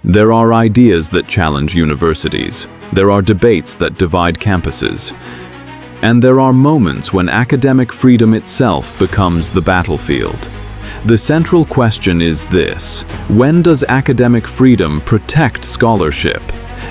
There are ideas that challenge universities. There are debates that divide campuses. And there are moments when academic freedom itself becomes the battlefield. The central question is this: when does academic freedom protect scholarship?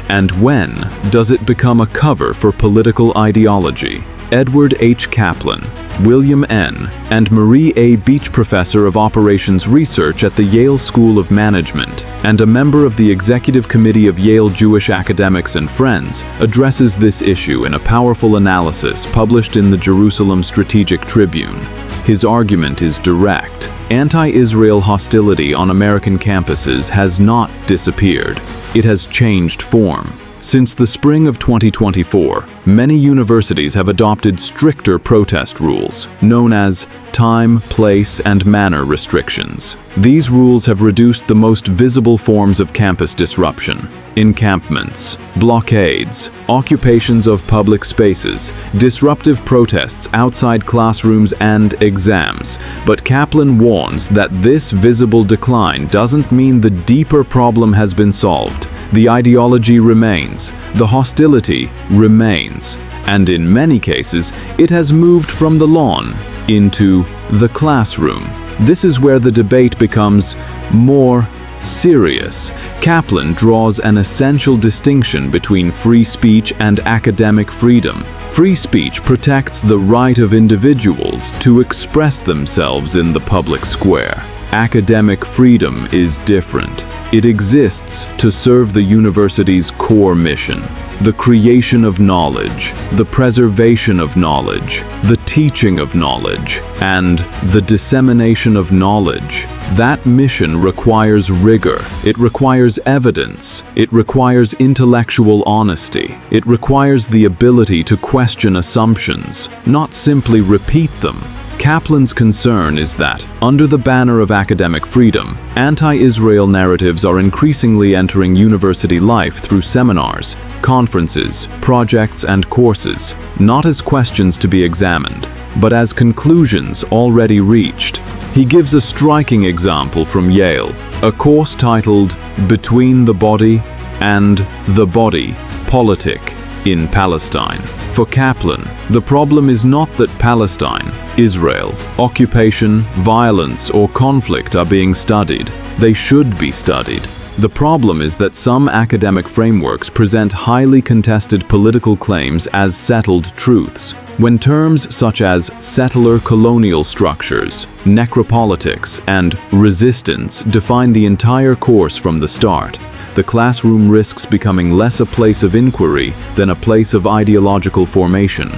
And when does it become a cover for political ideology? Edward H. Kaplan, William N. and Marie A. Beach, professor of operations research at the Yale School of Management and a member of the executive committee of Yale Jewish Academics and Friends, addresses this issue in a powerful analysis published in the Jerusalem Strategic Tribune. His argument is direct. Anti-Israel hostility on American campuses has not disappeared. It has changed form. Since the spring of 2024, many universities have adopted stricter protest rules, known as time, place, and manner restrictions. These rules have reduced the most visible forms of campus disruption: encampments, blockades, occupations of public spaces, disruptive protests outside classrooms, and exams. But Kaplan warns that this visible decline doesn't mean the deeper problem has been solved. The ideology remains, the hostility remains, and in many cases, it has moved from the lawn into the classroom. This is where the debate becomes more serious. Kaplan draws an essential distinction between free speech and academic freedom. Free speech protects the right of individuals to express themselves in the public square. Academic freedom is different. It exists to serve the university's core mission: the creation of knowledge, the preservation of knowledge, the teaching of knowledge, and the dissemination of knowledge. That mission requires rigor. It requires evidence. It requires intellectual honesty. It requires the ability to question assumptions, not simply repeat them. Kaplan's concern is that, under the banner of academic freedom, anti-Israel narratives are increasingly entering university life through seminars, conferences, projects, and courses, not as questions to be examined, but as conclusions already reached. He gives a striking example from Yale, a course titled "Between the Body and the Body: Politic in Palestine." For Kaplan, the problem is not that Palestine, Israel, occupation, violence, or conflict are being studied. They should be studied. The problem is that some academic frameworks present highly contested political claims as settled truths. When terms such as settler colonial structures, necropolitics, and resistance define the entire course from the start, the classroom risks becoming less a place of inquiry than a place of ideological formation.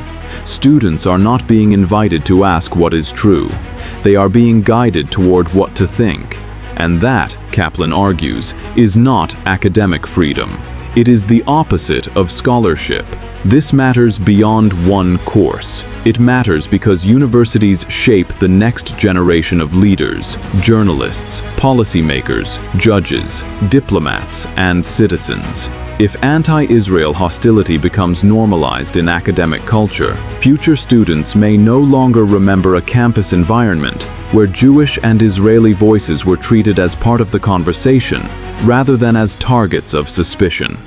Students are not being invited to ask what is true. They are being guided toward what to think. And that, Kaplan argues, is not academic freedom. It is the opposite of scholarship. This matters beyond one course. It matters because universities shape the next generation of leaders, journalists, policymakers, judges, diplomats, and citizens. If anti-Israel hostility becomes normalized in academic culture, future students may no longer remember a campus environment where Jewish and Israeli voices were treated as part of the conversation rather than as targets of suspicion.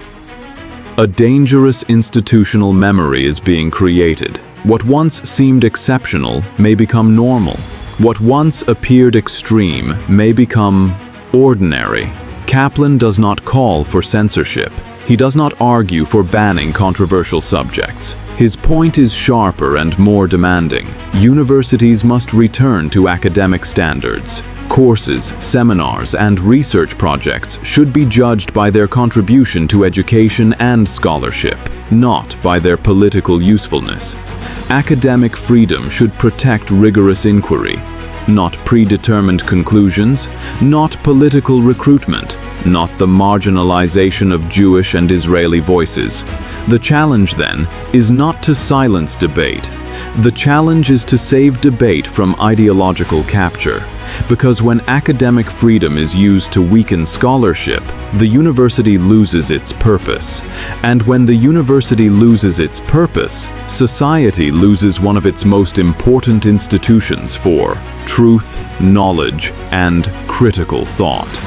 A dangerous institutional memory is being created. What once seemed exceptional may become normal. What once appeared extreme may become ordinary. Kaplan does not call for censorship. He does not argue for banning controversial subjects. His point is sharper and more demanding. Universities must return to academic standards. Courses, seminars, and research projects should be judged by their contribution to education and scholarship, not by their political usefulness. Academic freedom should protect rigorous inquiry, not predetermined conclusions, not political recruitment, not the marginalization of Jewish and Israeli voices. The challenge, then, is not to silence debate. The challenge is to save debate from ideological capture. Because when academic freedom is used to weaken scholarship, the university loses its purpose. And when the university loses its purpose, society loses one of its most important institutions for truth, knowledge, and critical thought.